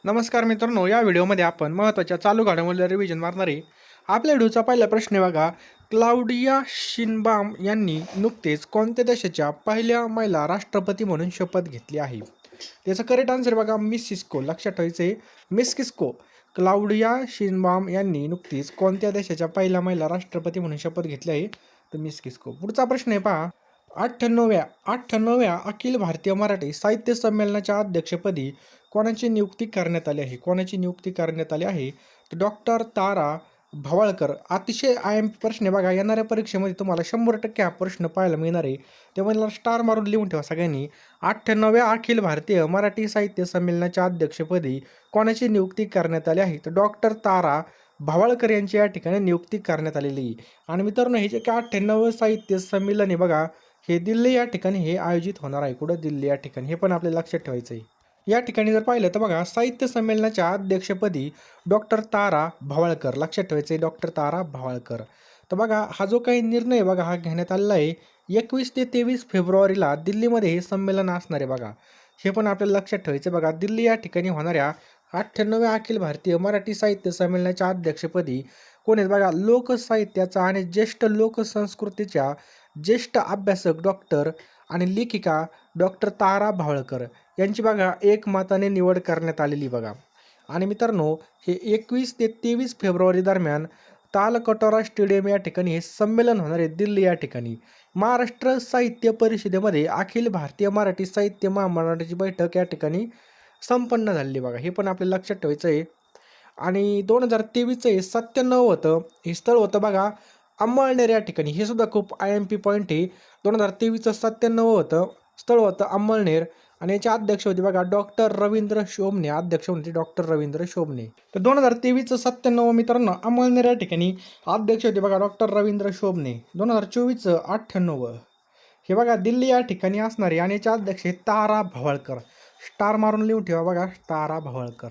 नमस्कार मित्रांनो, या व्हिडिओमध्ये आपण महत्त्वाच्या चालू घडामोडींवर रिव्हिजन मारणार आहे. आपल्या व्हिडिओचा पहिला प्रश्न आहे बघा. क्लाउडिया शिनबाम यांनी नुकतेच कोणत्या देशाच्या पहिल्या महिला राष्ट्रपती म्हणून शपथ घेतली आहे? त्याचं करेक्ट आन्सर बघा मिसिस्को. लक्षात ठेवायचं आहे मिसिस्को. क्लाउडिया शिनबाम यांनी नुकतीच कोणत्या देशाच्या पहिल्या महिला राष्ट्रपती म्हणून शपथ घेतली आहे? तर मिसिस्को. पुढचा प्रश्न आहे पहा. 98व्या अखिल भारतीय मराठी साहित्य संमेलनाच्या अध्यक्षपदी कोणाची नियुक्ती करण्यात आली आहे? कोणाची नियुक्ती करण्यात आली आहे? तर डॉक्टर तारा भवाळकर. अतिशय IMP प्रश्न आहे बघा. येणाऱ्या परीक्षेमध्ये तुम्हाला 100% हा प्रश्न पाहायला मिळणार आहे. त्यामुळे स्टार मारून लिहून ठेवा सगळ्यांनी. 98व्या अखिल भारतीय मराठी साहित्य संमेलनाच्या अध्यक्षपदी कोणाची नियुक्ती करण्यात आली आहे? तर डॉक्टर तारा भवाळकर यांची या ठिकाणी नियुक्ती करण्यात आलेली आहे. आणि मित्रांनो, हे जे काय 98वं साहित्य संमेलन आहे बघा, हे दिल्ली या ठिकाणी हे आयोजित होणार आहे. कुठं? दिल्ली या ठिकाणी. हे पण आपल्याला लक्षात ठेवायचं आहे. या ठिकाणी जर पाहिलं तर बघा, साहित्य संमेलनाच्या अध्यक्षपदी डॉक्टर तारा भवाळकर. लक्षात ठेवायचं आहे डॉक्टर तारा भवाळकर. तर बघा, हा जो काही निर्णय बघा हा घेण्यात आलेला आहे 21 ते 23 फेब्रुवारीला दिल्लीमध्ये हे संमेलन असणार आहे बघा. हे पण आपल्याला लक्षात ठेवायचं बघा. दिल्ली या ठिकाणी होणाऱ्या 98व्या अखिल भारतीय मराठी साहित्य संमेलनाच्या अध्यक्षपदी कोण आहेत बघा? लोकसाहित्याचा आणि ज्येष्ठ लोकसंस्कृतीच्या ज्येष्ठ अभ्यासक डॉक्टर आणि लेखिका डॉक्टर तारा भवाळकर यांची बघा एकमताने निवड करण्यात आलेली बघा. आणि मित्रांनो, हे 21 ते 23 फेब्रुवारी दरम्यान तालकटोरा स्टेडियम या ठिकाणी हे संमेलन होणार आहे दिल्ली या ठिकाणी. महाराष्ट्र साहित्य परिषदेमध्ये अखिल भारतीय मराठी साहित्य महामंडळाची बैठक या ठिकाणी संपन्न झालेली बघा. हे पण आपल्याला लक्षात ठेवायचं आहे. आणि 2023चं हे 97 होतं. हे स्थळ होतं बघा अंमळनेर या ठिकाणी. हे सुद्धा खूप IMP पॉईंट आहे. 2023चं 97 होतं. स्थळ होतं अंमळनेर. आणि याचे अध्यक्ष होते बघा डॉक्टर रवींद्र शोभणे. अध्यक्ष होते डॉक्टर रवींद्र शोभणे. तर 2023चं 97 मित्रांनो अंमळनेर या ठिकाणी अध्यक्ष होते बघा डॉक्टर रवींद्र शोभणे. 2024चं 98 हे बघा दिल्ली या ठिकाणी असणार आहे. आणि याचे अध्यक्ष आहे तारा भवाळकर. स्टार मारून लिहून ठेवा बघा, तारा भवाळकर.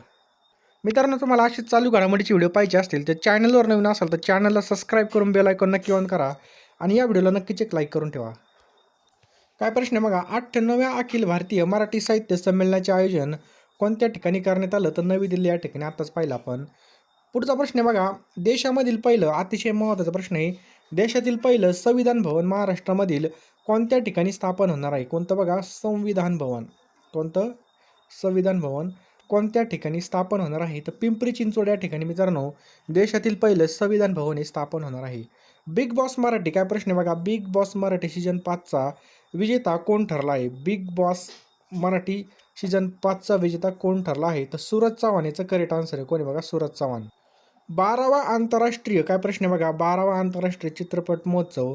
मित्रांनो, तुम्हाला अशीच चालू घडामोडीचे व्हिडिओ पाहिजे असतील तर चॅनलवर नवीन असाल तर चॅनलला सबस्क्राईब करून बेल आयकॉन नक्की ऑन करा. आणि या व्हिडिओला नक्कीच एक लाईक करून ठेवा. काय प्रश्न आहे बघा. 98व्या अखिल भारतीय मराठी साहित्य संमेलनाचे आयोजन कोणत्या ठिकाणी करण्यात आलं? तर नवी दिल्ली या ठिकाणी. आत्ताच पाहिलं आपण. पुढचा प्रश्न आहे बघा. देशामधील पहिलं, अतिशय महत्त्वाचा प्रश्न आहे, देशातील पहिलं संविधान भवन महाराष्ट्रामधील कोणत्या ठिकाणी स्थापन होणार आहे? कोणतं बघा? संविधान भवन. कोणतं? संविधान भवन कोणत्या ठिकाणी स्थापन होणार आहे? तर पिंपरी चिंचवड या ठिकाणी मित्रांनो देशातील पहिलं संविधान भवन हे स्थापन होणार आहे. Big boss Marathi. काय प्रश्न आहे बघा. बिग बॉस मराठी सीझन 5चा विजेता कोण ठरला आहे? बिग बॉस मराठी सीझन 5चा विजेता कोण ठरला आहे? तर सूरज चव्हाण. याचं करेक्ट आन्सर आहे. कोणी बघा? सूरज चव्हाण. 12वा आंतरराष्ट्रीय. काय प्रश्न आहे बघा. 12वा आंतरराष्ट्रीय चित्रपट महोत्सव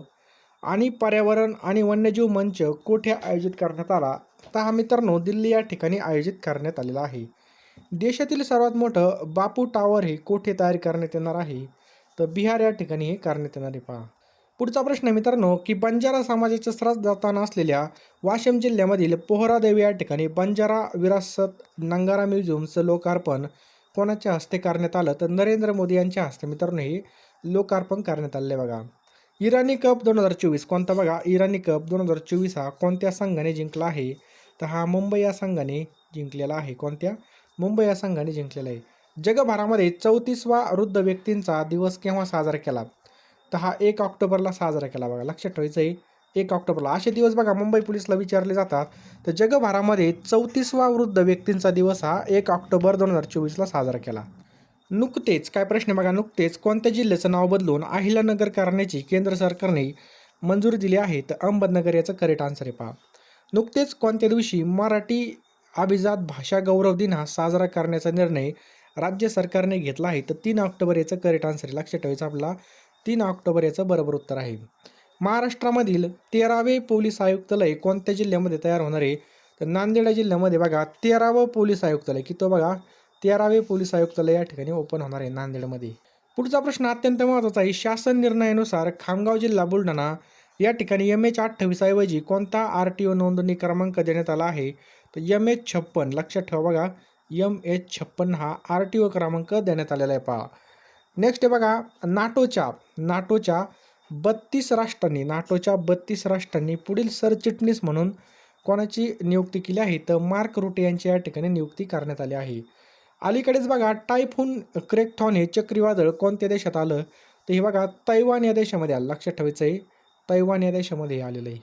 आणि पर्यावरण आणि वन्यजीव मंच कोठे आयोजित करण्यात आला? तर हा मित्रांनो दिल्ली या ठिकाणी आयोजित करण्यात आलेला आहे. देशातील सर्वात मोठं बापू टॉवर हे कोठे तयार करण्यात येणार आहे? तर बिहार या ठिकाणी हे करण्यात येणार आहे पहा. पुढचा प्रश्न आहे मित्रांनो की बंजारा समाजाचं श्रद्धास्थान असलेल्या वाशिम जिल्ह्यामधील पोहरादेवी या ठिकाणी बंजारा विरासत नंगारा म्युझियमचं लोकार्पण कोणाच्या हस्ते करण्यात आलं? तर नरेंद्र मोदी यांच्या हस्ते मित्रांनो हे लोकार्पण करण्यात आले बघा. इराणी कप 2024 कोणता बघा? इराणी कप 2024 हा कोणत्या संघाने जिंकला आहे? तर हा मुंबई या संघाने जिंकलेला आहे. कोणत्या? मुंबई या संघाने जिंकलेला आहे. जगभरामध्ये 34वा वृद्ध व्यक्तींचा दिवस केव्हा साजरा केला? तर हा 1 ऑक्टोबरला साजरा केला बघा. लक्षात ठेवायचं आहे 1 ऑक्टोबरला. असे दिवस बघा मुंबई पोलिसला विचारले जातात. तर जगभरामध्ये 34वा वृद्ध व्यक्तींचा दिवस हा 1 ऑक्टोबर 2024ला साजरा केला. नुकतेच. काय प्रश्न आहे बघा. नुकतेच कोणत्या जिल्ह्याचं नाव बदलून अहिल्यानगर करण्याची केंद्र सरकारने मंजुरी दिली आहे? तर अहमदनगर. याचं करेक्ट आन्सर आहे पहा. नुकतेच कोणत्या दिवशी मराठी अभिजात भाषा गौरव दिन हा साजरा करण्याचा निर्णय राज्य सरकारने घेतला आहे? तर 3 ऑक्टोबर. याचं करेक्ट आन्सर आहे. लक्षात ठेवायचं आपला 3 ऑक्टोबर याचं बरोबर उत्तर आहे. महाराष्ट्रामधील 13वे पोलीस आयुक्तालय कोणत्या जिल्ह्यामध्ये तयार होणार आहे? तर नांदेड जिल्ह्यामध्ये बघा 13वं पोलीस आयुक्तालय. की तो बघा 13वे पोलीस आयुक्तालय या ठिकाणी ओपन होणार आहे नांदेडमध्ये. पुढचा प्रश्न अत्यंत महत्त्वाचा आहे. शासन निर्णयानुसार खामगाव जिल्हा बुलढाणा या ठिकाणी MH28 ऐवजी कोणता RTO नोंदणी क्रमांक देण्यात आला आहे? तर MH56. लक्षात ठेवा बघा MH56 हा RTO क्रमांक देण्यात आलेला आहे पहा. नेक्स्ट आहे बघा. नाटोच्या 32 राष्ट्रांनी पुढील सरचिटणीस म्हणून कोणाची नियुक्ती केली आहे? तर मार्क रुटे यांची या ठिकाणी नियुक्ती करण्यात आली आहे. अलीकडेच बघा टायफून क्रेकथॉन हे चक्रीवादळ कोणत्या देशात आलं, तर हे बघा तैवान या देशामध्ये आलं. लक्षात ठेवायचं आहे, तैवान या देशामध्ये आलेलं आहे.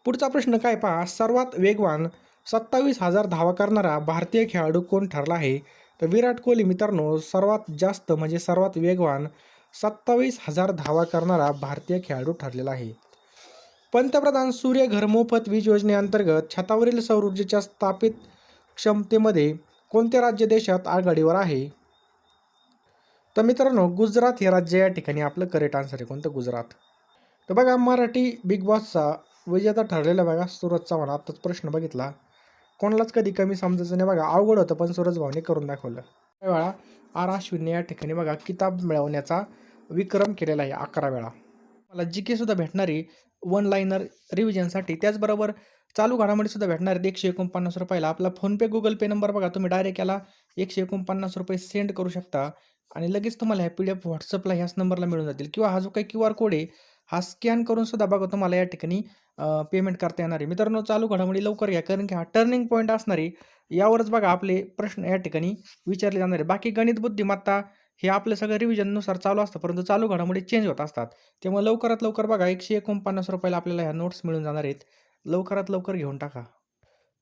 पुढचा प्रश्न काय पहा, सर्वात वेगवान 27,000 धावा करणारा भारतीय खेळाडू कोण ठरला आहे, तर विराट कोहली मित्रांनो सर्वात जास्त म्हणजे सर्वात वेगवान 27,000 धावा करणारा भारतीय खेळाडू ठरलेला आहे. पंतप्रधान सूर्यघर मोफत वीज योजनेअंतर्गत छतावरील सौर ऊर्जेच्या स्थापित क्षमतेमध्ये कोणते राज्य देशात आघाडीवर आहे, तर मित्रांनो गुजरात हे राज्य या ठिकाणी आपलं करेक्ट आन्सर आहे. कोणतं? गुजरात. तर बघा मराठी बिग बॉसचा विजेता ठरलेला बघा सूरज चव्हाण. आत्ताच प्रश्न बघितला, कोणालाच कधी कमी समजायचं नाही बघा, अवघड होतं पण सूरज भाऊने करून दाखवलं. काही वेळा आर अश्विनने या ठिकाणी बघा किताब मिळवण्याचा विक्रम केलेला आहे 11 वेळा. मला जी के सुद्धा भेटणारी वन लाईनर रिव्हिजनसाठी, त्याचबरोबर चालू घडामोडीसुद्धा भेटणार आहेत 149 रुपयाला. आपला फोनपे गुगल पे नंबर बघा, तुम्ही डायरेक्ट याला 149 रुपये सेंड करू शकता आणि लगेच तुम्हाला ह्या PDF व्हॉट्सअपला ह्याच नंबरला मिळून जातील, किंवा हा जो काही QR कोड आहे हा स्कॅन करून सुद्धा बघा तुम्हाला या ठिकाणी पेमेंट करता येणार आहे. मित्रांनो चालू घडामोडी लवकर घ्या, कारण की हा टर्निंग पॉईंट असणार आहे. यावरच बघा आपले प्रश्न या ठिकाणी विचारले जाणार आहे. बाकी गणित बुद्धिमत्ता हे आपलं सगळं रिव्हिजननुसार चालू असतं, परंतु चालू घडामोडी चेंज होत असतात. त्यामुळे लवकरात लवकर बघा 149 रुपयाला आपल्याला ह्या नोट्स मिळून जाणार आहेत. लवकरात लवकर घेऊन टाका.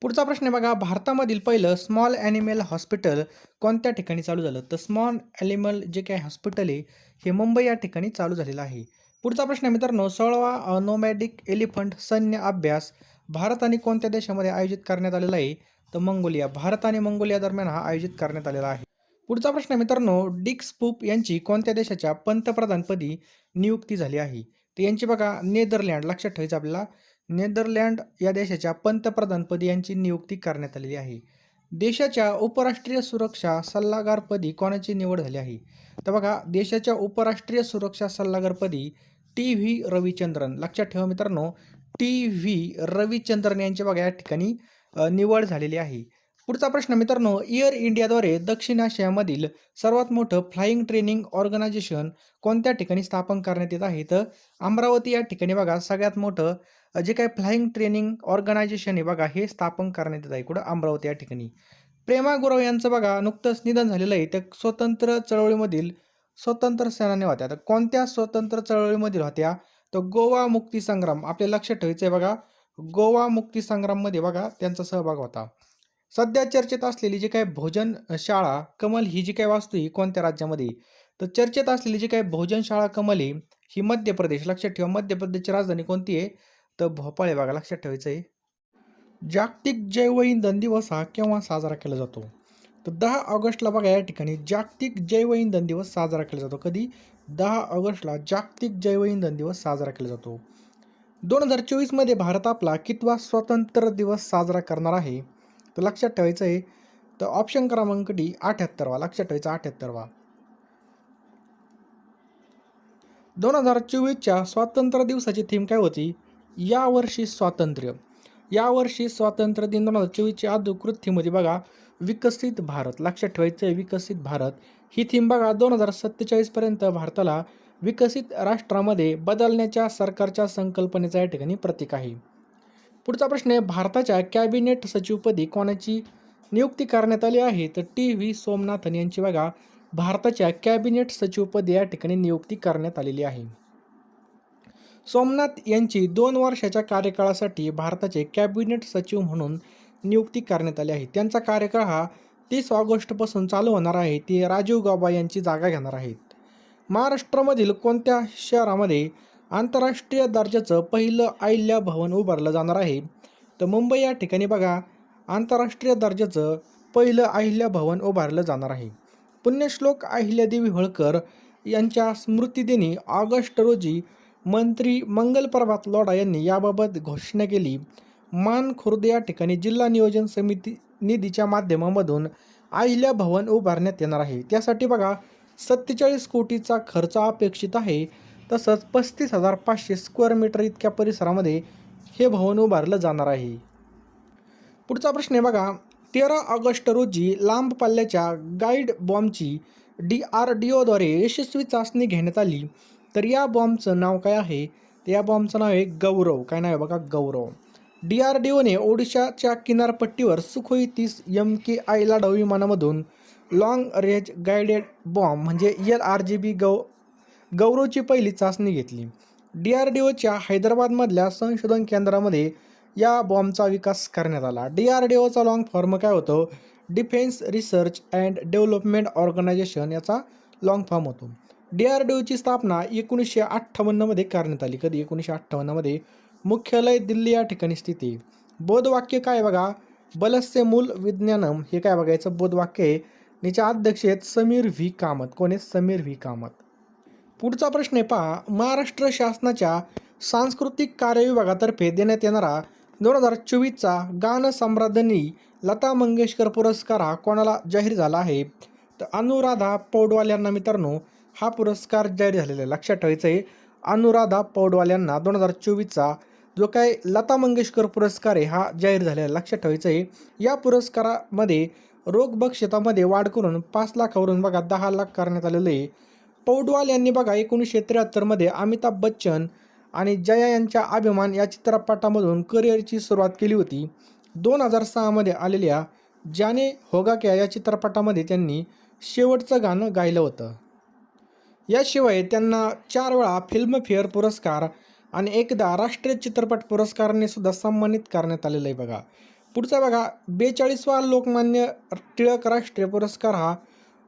पुढचा प्रश्न आहे बघा, भारतामधील पहिलं स्मॉल ॲनिमल हॉस्पिटल कोणत्या ठिकाणी चालू झालं, तर स्मॉल ॲनिमल जे काही हॉस्पिटल आहे हे मुंबई या ठिकाणी चालू झालेलं आहे. पुढचा प्रश्न आहे मित्रांनो, 16वा नोमॅडिक एलिफंट सैन्य अभ्यास भारत आणि कोणत्या देशामध्ये आयोजित करण्यात आलेला आहे, तर मंगोलिया. भारत आणि मंगोलिया दरम्यान हा आयोजित करण्यात आलेला आहे. पुढचा प्रश्न आहे मित्रांनो, डिक स्पूप यांची कोणत्या देशाच्या पंतप्रधानपदी नियुक्ती झाली आहे, तर यांची बघा नेदरलँड. लक्षात ठेवायचं आपल्याला, नेदरलँड या देशाच्या पंतप्रधानपदी यांची नियुक्ती करण्यात आलेली आहे. देशाच्या उपराष्ट्रीय सुरक्षा सल्लागारपदी कोणाची निवड झाली आहे, तर बघा देशाच्या उपराष्ट्रीय सुरक्षा सल्लागारपदी TV रविचंद्रन. लक्षात ठेवा मित्रांनो, TV रविचंद्रन यांची बघा या ठिकाणी निवड झालेली आहे. पुढचा प्रश्न मित्रांनो, एअर इंडियाद्वारे दक्षिण आशियामधील सर्वात मोठं फ्लाईंग ट्रेनिंग ऑर्गनायझेशन कोणत्या ठिकाणी स्थापन करण्यात येत आहे, तर अमरावती या ठिकाणी बघा सगळ्यात मोठं जे काही फ्लाईंग ट्रेनिंग ऑर्गनायझेशन आहे बघा हे स्थापन करण्यात येत आहे. कुठं? अमरावती या ठिकाणी. प्रेमा गुरव यांचं बघा नुकतंच निधन झालेलं आहे. त्या स्वतंत्र सेनानी होत्या. तर कोणत्या स्वतंत्र चळवळीमधील होत्या, तर गोवा मुक्ती संग्राम. आपल्याला लक्षात ठेवायचं आहे बघा, गोवा मुक्ती संग्राममध्ये बघा त्यांचा सहभाग होता. सध्या चर्चेत असलेली जी काही भोजनशाळा कमल ही जी काही वास्तू ही कोणत्या राज्यामध्ये, तर चर्चेत असलेली जी काही भोजनशाळा कमल आहे ही मध्य प्रदेश. लक्षात ठेवा, मध्य प्रदेशची राजधानी कोणती आहे, तर भोपाळ आहे बघा. लक्षात ठेवायचं आहे. जागतिक जैवइंधन दिवस हा केव्हा साजरा केला जातो, तर 10 ऑगस्टला बघा या ठिकाणी जागतिक जैवइंधन दिवस साजरा केला जातो. कधी? 10 ऑगस्टला जागतिक जैवइंधन दिवस साजरा केला जातो. 2024 मध्ये भारत आपला कितवा स्वातंत्र्य दिवस साजरा करणार आहे, तर लक्षात ठेवायचं आहे, तर ऑप्शन क्रमांक डी 78वा. लक्षात ठेवायचं 78वा. 2024च्या स्वातंत्र्य दिवसाची थीम काय होती, यावर्षी स्वातंत्र्य. यावर्षी स्वातंत्र्य दिन 2024ची अधिकृत थीम होती बघा विकसित भारत. लक्षात ठेवायचं आहे विकसित भारत ही थीम बघा 2047 पर्यंत भारताला विकसित राष्ट्रामध्ये बदलण्याच्या सरकारच्या संकल्पनेचा या ठिकाणी प्रतीक आहे. पुढचा प्रश्न आहे, भारताच्या कॅबिनेट सचिवपदी कोणाची नियुक्ती करण्यात आली आहे, तर TV सोमनाथन यांची बघा भारताच्या कॅबिनेट सचिवपदी या ठिकाणी नियुक्ती करण्यात आलेली आहे. सोमनाथ यांची 2 वर्षाच्या कार्यकाळासाठी भारताचे कॅबिनेट सचिव म्हणून नियुक्ती करण्यात आली आहे. त्यांचा कार्यकाळ हा 30 ऑगस्टपासून चालू होणार आहे. ते राजीव गौबा यांची जागा घेणार आहेत. महाराष्ट्रामधील कोणत्या शहरामध्ये आंतरराष्ट्रीय दर्जाचं पहिलं अहिल्या भवन उभारलं जाणार आहे, तर मुंबई या ठिकाणी बघा आंतरराष्ट्रीय दर्जाचं पहिलं अहिल्या भवन उभारलं जाणार आहे. पुण्यश्लोक अहिल्यादेवी होळकर यांच्या स्मृतिदिनी ऑगस्ट रोजी मंत्री मंगलप्रभात लोढा यांनी याबाबत घोषणा केली. मान खुर्द या ठिकाणी जिल्हा नियोजन समिती निधीच्या माध्यमामधून अहिल्या भवन उभारण्यात येणार आहे. त्यासाठी बघा 47 कोटीचा खर्च अपेक्षित आहे. तसंच 35,500 स्क्वेअर मीटर इतक्या परिसरामध्ये हे भवन उभारलं जाणार आहे. पुढचा प्रश्न आहे बघा, 13 ऑगस्ट रोजी लांब पल्ल्याच्या गाईड बॉम्बची DRDOद्वारे यशस्वी चाचणी घेण्यात आली. तर या बॉम्बचं नाव काय आहे, तर या बॉम्बचं नाव आहे गौरव. काय नाव आहे बघा, गौरव. DRDOने ओडिशाच्या किनारपट्टीवर सुखोई 30 MKI लढाऊ विमानामधून लाँग रेंज गायडेड बॉम्ब म्हणजे LRGB गौरवची पहिली चाचणी घेतली. DRDOच्या हैदराबादमधल्या संशोधन केंद्रामध्ये या बॉम्बचा विकास करण्यात आला. DRDOचा लाँग फॉर्म काय होतो? Defence research and development organisation याचा लाँग फॉर्म होतो. DRDOची स्थापना 1958मध्ये करण्यात आली. कधी? 1958मध्ये. मुख्यालय दिल्ली या ठिकाणी स्थित आहे. बोधवाक्य काय बघा? बलस्य मूल विज्ञानम हे काय बघायचं? बोधवाक्य आहे. याचे अध्यक्ष आहेत समीर व्ही कामत. कोण आहेत? समीर व्ही कामत. पुढचा प्रश्न आहे पहा. महाराष्ट्र शासनाच्या सांस्कृतिक कार्य विभागातर्फे देण्यात येणारा 2024चा गान सम्राज्ञी लता मंगेशकर पुरस्कार हा कोणाला जाहीर झाला आहे? तर अनुराधा पौडवाल यांना मित्रांनो हा पुरस्कार जाहीर झालेला आहे. लक्षात ठेवायचं आहे, अनुराधा पौडवाल यांना 2024चा जो काय लता मंगेशकर पुरस्कार आहे हा जाहीर झालेला आहे. लक्षात ठेवायचं आहे, या पुरस्कारामध्ये रोख बक्षिसामध्ये वाढ करून 5 लाखावरून बघा 10 लाख करण्यात आलेलं आहे. पौडवाल यांनी बघा 1973मध्ये अमिताभ बच्चन आणि जया यांच्या अभिमान या चित्रपटामधून करिअरची सुरुवात केली होती. 2006मध्ये आलेल्या जाने होगा क्या या चित्रपटामध्ये त्यांनी शेवटचं गाणं गायलं होतं. याशिवाय त्यांना 4 वेळा फिल्मफेअर पुरस्कार आणि एकदा राष्ट्रीय चित्रपट पुरस्काराने सुद्धा सन्मानित करण्यात आलेलं आहे. बघा पुढचा बघा 42वा लोकमान्य टिळक राष्ट्रीय पुरस्कार हा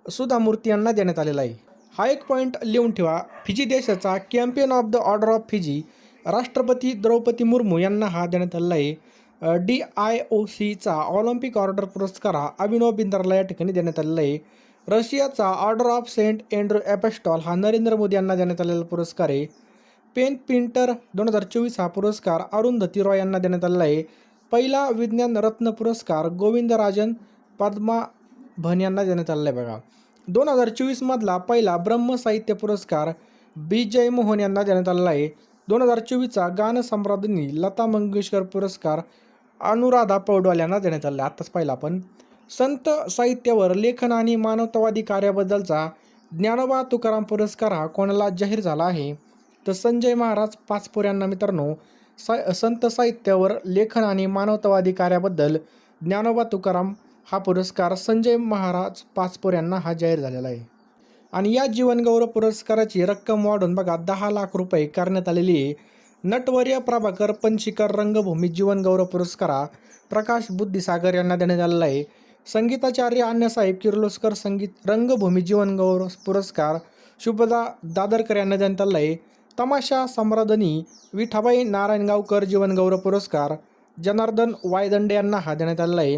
सुधा मूर्ती यांना देण्यात आलेला आहे. हा एक पॉईंट लिहून ठेवा. फिजी देशाचा champion of the order of Fiji राष्ट्रपती द्रौपदी मुर्मू यांना हा देण्यात आलेला आहे. DIOCचा ऑलिम्पिक ऑर्डर पुरस्कार हा अभिनव बिंद्राला या ठिकाणी देण्यात आलेला आहे. रशियाचा ऑर्डर ऑफ सेंट अँड्रू एपॉस्टॉल हा नरेंद्र मोदी यांना देण्यात आलेला पुरस्कार आहे. पेन प्रिंटर 2024 हा पुरस्कार अरुंधती रॉय यांना देण्यात आलेला आहे. पहिला विज्ञान रत्न पुरस्कार गोविंदराजन पद्माभन यांना देण्यात आलेला आहे. बघा 2024 मधला पहिला ब्रह्म साहित्य पुरस्कार बी जयमोहन यांना देण्यात आलेला आहे. 2024चा गान सम्राज्ञी लता मंगेशकर पुरस्कार अनुराधा पौडवाल यांना देण्यात आलेला आहे. आत्ताच पाहिला आपण. संत साहित्यावर लेखन आणि मानवतावादी कार्याबद्दलचा ज्ञानोबा तुकाराम पुरस्कार हा कोणाला जाहीर झाला आहे? तर संजय महाराज पाचपोर यांना मित्रांनो संत साहित्यावर लेखन आणि मानवतावादी कार्याबद्दल ज्ञानोबा तुकाराम हा पुरस्कार संजय महाराज पाचपोर यांना हा जाहीर झालेला आहे. आणि या जीवनगौरव पुरस्काराची रक्कम वाढून बघा 10 लाख रुपये करण्यात आलेली आहे. नटवर्य प्रभाकर पणशीकर रंगभूमी जीवनगौरव पुरस्कार हा प्रकाश बुद्धिसागर यांना देण्यात आलेला आहे. संगीताचार्य अण्णासाहेब किर्लोस्कर संगीत रंगभूमी जीवनगौरव पुरस्कार शुभदा दादरकर यांना देण्यात आलेला आहे. तमाशा सम्राज्ञी विठाबाई नारायणगावकर जीवनगौरव पुरस्कार जनार्दन वायदंडे यांना हा देण्यात आलेला आहे.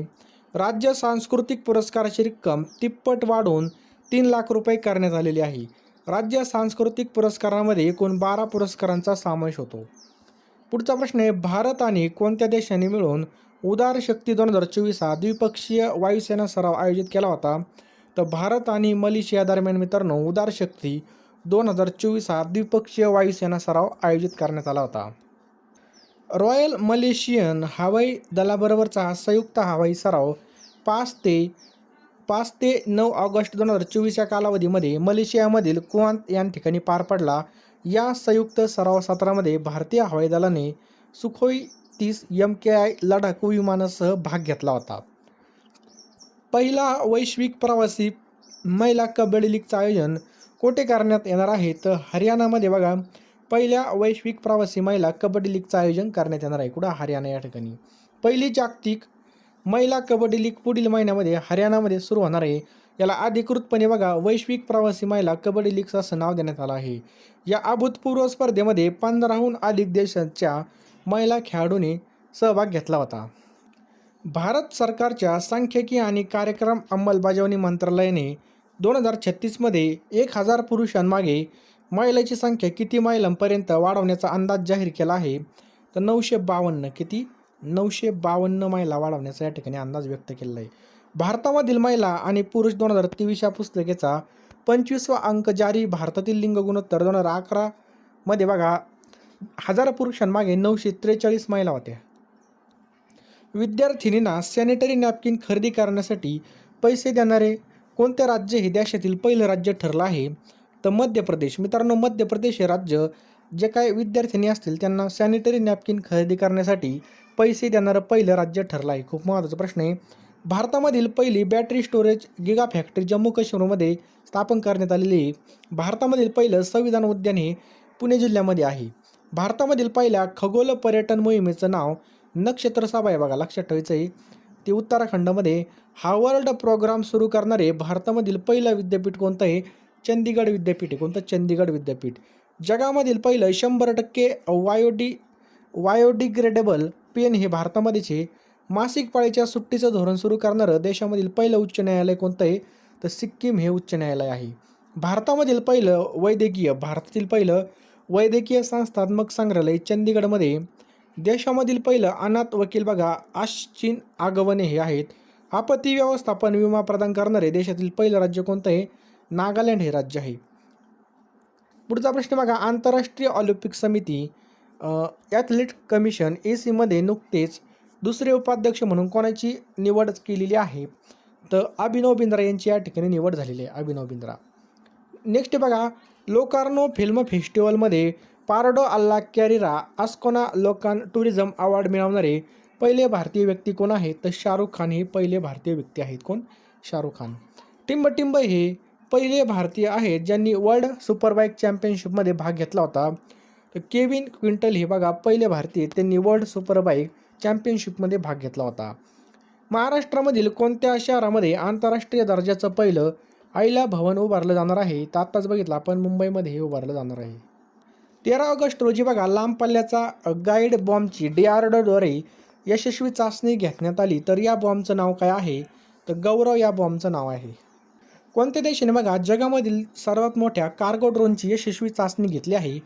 राज्य सांस्कृतिक पुरस्काराची रक्कम तिप्पट वाढवून 3 लाख रुपये करण्यात आलेली आहे. राज्य सांस्कृतिक पुरस्कारामध्ये एकूण 12 पुरस्कारांचा समावेश होतो. पुढचा प्रश्न आहे, भारत आणि कोणत्या देशांनी मिळून उदार शक्ती 2024 हा द्विपक्षीय वायुसेना सराव आयोजित केला होता? तर भारत आणि मलेशिया दरम्यान मित्रांनो उदार शक्ती 2024 हा द्विपक्षीय वायुसेना सराव आयोजित करण्यात आला होता. रॉयल मलेशियन हवाई दलाबरोबरचा हा संयुक्त हवाई सराव 5 ते 9 ऑगस्ट 2024 या कालावधीमध्ये मलेशियामधील कुआंत या ठिकाणी पार पडला. या संयुक्त सराव सत्रामध्ये भारतीय हवाई दलाने सुखोई 30 MKI लढाकू विमानासह भाग घेतला होता. पहिला वैश्विक प्रवासी महिला कबड्डी लीगचं आयोजन कोठे करण्यात येणार आहे? तर हरियाणामध्ये बघा पहिल्या वैश्विक प्रवासी महिला कबड्डी लीगचं आयोजन करण्यात येणार आहे. कुठं? हरियाणा या ठिकाणी. पहिली जागतिक महिला कबड्डी लीग पुढील महिन्यामध्ये हरियाणामध्ये सुरू होणार आहे. याला अधिकृतपणे बघा वैश्विक प्रवासी महिला कबड्डी लीग असं नाव देण्यात आलं आहे. या अभूतपूर्व स्पर्धेमध्ये 15हून अधिक देशांच्या महिला खेळाडूंनी सहभाग घेतला होता. भारत सरकारच्या सांख्यिकी आणि कार्यक्रम अंमलबजावणी मंत्रालयाने 2036मध्ये 1000 पुरुषांमागे महिलांची संख्या किती महिलांपर्यंत वाढवण्याचा अंदाज जाहीर केला आहे? तर 952. किती? 952 महिला वाढवण्याचा या ठिकाणी अंदाज व्यक्त केलेला आहे. भारतामधील महिला आणि पुरुष 2023 या पुस्तिकेचा 25वा अंक जारी. भारतातील लिंग गुणोत्तर 2011 मध्ये बघा 1000 पुरुषांमागे 943 महिला होत्या. विद्यार्थिनींना सॅनिटरी नॅपकिन खरेदी करण्यासाठी पैसे देणारे कोणते राज्य हे देशातील पहिलं राज्य ठरलं आहे? तर मध्य प्रदेश. मित्रांनो मध्य प्रदेश हे राज्य जे काही विद्यार्थिनी असतील त्यांना सॅनिटरी नॅपकिन खरेदी करण्यासाठी पैसे देणारं पहिलं राज्य ठरलं आहे? खूप महत्त्वाचा प्रश्न आहे. भारतामधील पहिली battery storage giga factory Jammu काश्मीरमध्ये स्थापन करण्यात आलेली आहे. भारतामधील पहिलं संविधान उद्यान हे पुणे जिल्ह्यामध्ये आहे. भारतामधील पहिल्या खगोल पर्यटन मोहिमेचं नाव नक्षत्र साबा आहे बघा, लक्षात ठेवायचं आहे. ते उत्तराखंडमध्ये. हार्वर्ड प्रोग्राम सुरू करणारे भारतामधील पहिलं विद्यापीठ कोणतं आहे? चंदीगड विद्यापीठ आहे. कोणतं? चंदीगड विद्यापीठ. जगामधील पहिलं 100% बायोडिग्रेडेबल पेन हे भारतामध्येच आहे. मासिक पाळीच्या सुट्टीचं धोरण सुरू करणारं देशामधील पहिलं उच्च न्यायालय कोणतं आहे? तर सिक्कीम हे उच्च न्यायालय आहे. भारतातील पहिलं वैद्यकीय संस्थात्मक संग्रहालय चंदीगडमध्ये. देशामधील पहिलं अनाथ वकील बघा आश्चिन आगवणे हे आहेत. आपत्ती व्यवस्थापन विमा प्रदान करणारे देशातील पहिलं राज्य कोणतं आहे? नागालँड हे राज्य आहे. पुढचा प्रश्न बघा, आंतरराष्ट्रीय ऑलिम्पिक समिती ॲथलीट कमिशन ACमध्ये नुकतेच दुसरे उपाध्यक्ष म्हणून कोणाची निवड केलेली आहे? तर अभिनव बिंद्रा यांची या ठिकाणी निवड झालेली आहे. अभिनव बिंद्रा. नेक्स्ट बघा, लोकार्नो फिल्म फेस्टिवलमध्ये पार्डो अल्ला कॅरिरा अस्कोना लोकान टुरिझम अवॉर्ड मिळवणारे पहिले भारतीय व्यक्ती कोण आहेत? तर शाहरुख खान हे पहिले भारतीय व्यक्ती आहेत. कोण? शाहरुख खान. टिंबटिंब हे पहिले भारतीय आहेत ज्यांनी वर्ल्ड सुपरबाईक चॅम्पियनशिपमध्ये भाग घेतला होता. तर केविन क्विंटल हे बघा पहिले भारतीय, त्यांनी वर्ल्ड सुपरबाईक चॅम्पियनशिपमध्ये भाग घेतला होता. महाराष्ट्रामधील कोणत्या शहरामध्ये आंतरराष्ट्रीय दर्जाचं पहिलं आईला भवन उभारलं जाणार आहे? तर आत्ताच बघितलं आपण, मुंबईमध्ये हे उभारलं जाणार आहे. 13 ऑगस्ट रोजी बघा लांब पल्ल्याचा गाईड बॉम्बची DRDOद्वारे यशस्वी चाचणी घेण्यात आली. तर या बॉम्बचं नाव काय आहे? तर गौरव या बॉम्बचं नाव आहे. कोणत्या देशाने बघा जगामधील सर्वात मोठ्या कार्गो ड्रोनची यशस्वी चाचणी घेतली आहे?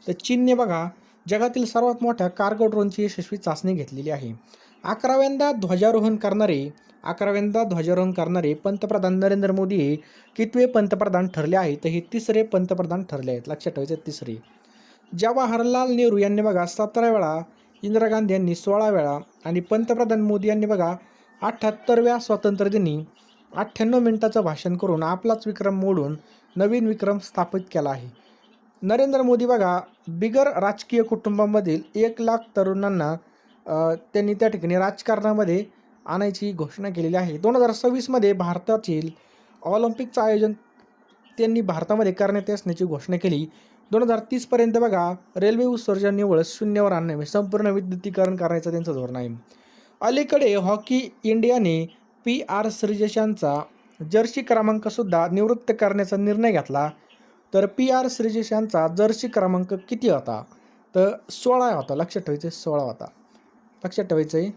तर चीनने बघा जगातील सर्वात मोठ्या कार्गो ड्रोनची यशस्वी चाचणी घेतलेली आहे. 11व्यांदा ध्वजारोहण करणारे पंतप्रधान नरेंद्र मोदी हे कितवे पंतप्रधान ठरले आहेत? तर हे तिसरे पंतप्रधान ठरले आहेत. लक्षात ठेवायचे, तिसरे. जवाहरलाल नेहरू यांनी बघा 17 वेळा, इंदिरा गांधी यांनी 16 वेळा आणि पंतप्रधान मोदी यांनी बघा 78व्या स्वातंत्र्यदिनी 98 मिनिटाचं भाषण करून आपलाच विक्रम मोडून नवीन विक्रम स्थापित केला आहे. नरेंद्र मोदी बघा बिगर राजकीय कुटुंबामधील 1 लाख तरुणांना त्यांनी त्या ठिकाणी राजकारणामध्ये आणायची घोषणा केलेली आहे. 2026मध्ये भारतातील ऑलिम्पिकचं आयोजन त्यांनी भारतामध्ये करण्यात असण्याची घोषणा केली. 2030पर्यंत बघा रेल्वे उत्सर्जन निव्वळ शून्यावर आणणे, संपूर्ण विद्युतीकरण करायचं त्यांचं धोरण आहे. अलीकडे हॉकी इंडियाने PR श्रीजेशांचा जर्सी क्रमांकसुद्धा निवृत्त करण्याचा निर्णय घेतला. तर PR श्रीजेशांचा जर्सी क्रमांक किती होता? तर 16 होता. लक्षात ठेवायचं, 16 होता. लक्षात ठेवायचं आहे.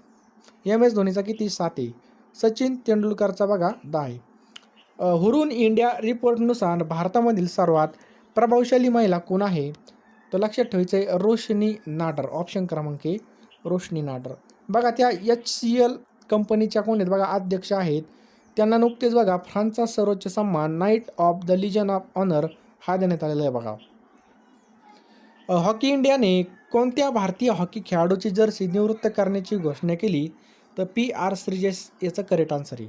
MS धोनीचा किती? 7 आहे. सचिन तेंडुलकरचा बघा 10 आहे. हुरून इंडिया रिपोर्टनुसार भारतामधील सर्वात प्रभावशाली महिला कोण आहे? तर लक्षात ठेवायचं आहे रोशनी नाडर. ऑप्शन क्रमांक आहे रोशनी नाडर. बघा त्या HCL कंपनीच्या कोण आहेत बघा अध्यक्ष आहेत. त्यांना नुकतेच बघा फ्रान्सचा सर्वोच्च सन्मान Knight of the Legion of Honour हा देण्यात आलेला आहे बघा. हॉकी इंडियाने कोणत्या भारतीय हॉकी खेळाडूची जर्सी निवृत्त करण्याची घोषणा केली? तर PR श्रीजेश याचं करेक्ट आन्सर आहे.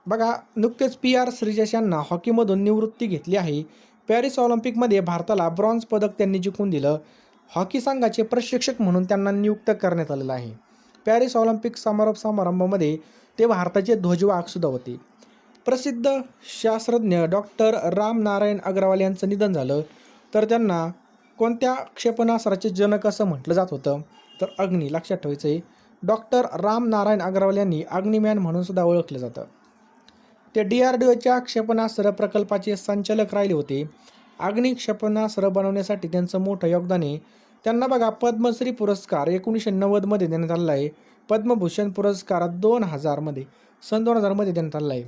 बघा नुकतेच PR श्रीजेश यांना हॉकीमधून निवृत्ती घेतली आहे. पॅरिस ऑलिम्पिकमध्ये भारताला ब्रॉन्झ पदक त्यांनी जिंकून दिलं. हॉकी संघाचे प्रशिक्षक म्हणून त्यांना नियुक्त करण्यात आलेलं आहे. पॅरिस ऑलिम्पिक समारंभामध्ये ते भारताचे ध्वजवाहक सुद्धा होते. प्रसिद्ध शास्त्रज्ञ डॉक्टर राम नारायण अग्रवाल यांचं निधन झालं. तर त्यांना कोणत्या क्षेपणास्त्राचे जनक असं म्हटलं जात होतं? तर अग्नी. लक्षात ठेवायचं आहे. डॉक्टर राम नारायण अग्रवाल यांनी अग्निमॅन म्हणून सुद्धा ओळखलं जातं. ते DRDOच्या क्षेपणास्त्र प्रकल्पाचे संचालक राहिले होते. अग्नी क्षेपणास्त्र बनवण्यासाठी त्यांचं मोठं योगदान आहे. त्यांना बघा पद्मश्री पुरस्कार 1990मध्ये देण्यात आलेला आहे. पद्मभूषण पुरस्कार 2000मध्ये देण्यात आलेला आहे.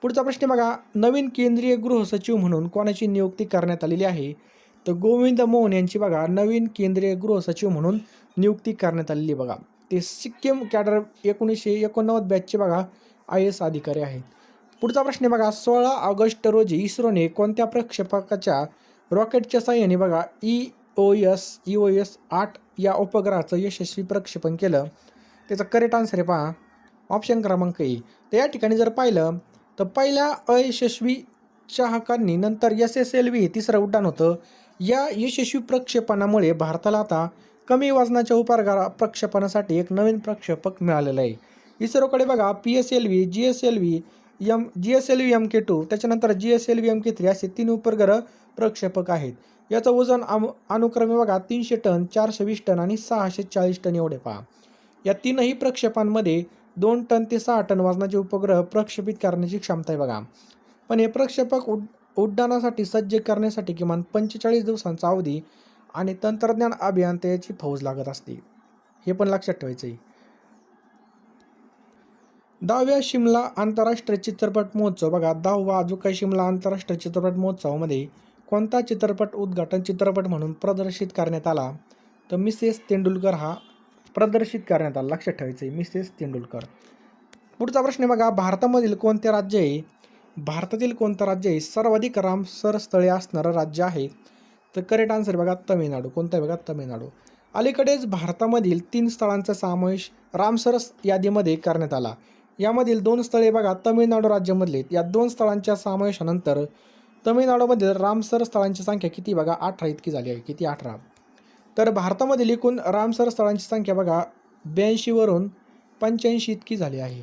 पुढचा प्रश्न बघा, नवीन केंद्रीय गृहसचिव म्हणून कोणाची नियुक्ती करण्यात आलेली आहे? तर गोविंद मोहन यांची बघा नवीन केंद्रीय गृहसचिव म्हणून नियुक्ती करण्यात आलेली बघा. ते सिक्कीम कॅडर 1989 बॅचचे बघा IAS अधिकारी आहेत. पुढचा प्रश्न बघा, 16 ऑगस्ट रोजी इस्रोने कोणत्या प्रक्षेपकाच्या रॉकेटच्या साहाय्याने बघा EOS 8 या उपग्रहाचं यशस्वी प्रक्षेपण केलं? त्याचं करेक्ट आन्सर आहे पहा ऑप्शन क्रमांक E. तर या ठिकाणी जर पाहिलं तर पहिल्या अयशस्वी चाहकांनी नंतर SSLV हे तिसरं उड्डाण होतं. या यशस्वी प्रक्षेपणामुळे भारताला आता कमी वजनाच्या उपग्रह प्रक्षेपणासाठी एक नवीन प्रक्षेपक मिळालेलं आहे. इस्रोकडे बघा PSLV, GSLV MK2, त्याच्यानंतर GSLV MK3 असे 3 उपग्रह प्रक्षेपक आहेत. याचं वजन अनुक्रमे बघा 300 टन, 420 टन आणि 640 टन एवढे पहा. या तीनही प्रक्षेपांमध्ये 2 टन ते 6 टन वजनाचे उपग्रह प्रक्षेपित करण्याची क्षमता आहे बघा. पण हे प्रक्षेपक उड्डाणासाठी सज्ज करण्यासाठी किमान 45 दिवसांचा अवधी आणि तंत्रज्ञान अभियंत्याची फौज लागत असते. हे पण लक्षात ठेवायचं आहे. 10व्या शिमला आंतरराष्ट्रीय चित्रपट महोत्सव बघा. 10वा जो काही शिमला आंतरराष्ट्रीय चित्रपट महोत्सवामध्ये कोणता चित्रपट उद्घाटन चित्रपट म्हणून प्रदर्शित करण्यात आला? तर मिसेस तेंडुलकर हा प्रदर्शित करण्यात आला. लक्षात ठेवायचं आहे मिसेस तेंडुलकर. पुढचा प्रश्न बघा. भारतामधील कोणते राज्य आहे? भारतातील कोणतं राज्य आहे सर्वाधिक रामसर स्थळे असणारं राज्य आहे? तर करेक्ट आन्सर बघा तमिळनाडू. कोणतं आहे बघा? तमिळनाडू. अलीकडेच भारतामधील 3 स्थळांचा समावेश रामसर यादीमध्ये करण्यात आला. यामधील 2 स्थळे बघा तमिळनाडू राज्यामधले. या 2 स्थळांच्या समावेशानंतर तमिळनाडूमधील रामसर स्थळांची संख्या किती बघा? 18 इतकी झाली आहे. किती? 18. तर भारतामधील एकूण रामसर स्थळांची संख्या बघा 82 वरून 85 इतकी झाली आहे.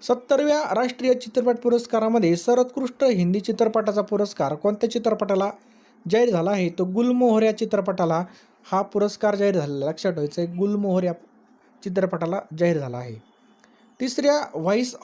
70व्या राष्ट्रीय चित्रपट पुरस्कारामध्ये सर्वोत्कृष्ट हिंदी चित्रपटाचा पुरस्कार कोणत्या चित्रपटाला जाहीर झाला आहे? तो गुलमोहर या चित्रपटाला हा पुरस्कार जाहीर झालेला. लक्षात ठेवायचं आहे गुलमोहर या चित्रपटाला जाहीर झाला आहे. 3ऱ्या व्हॉइस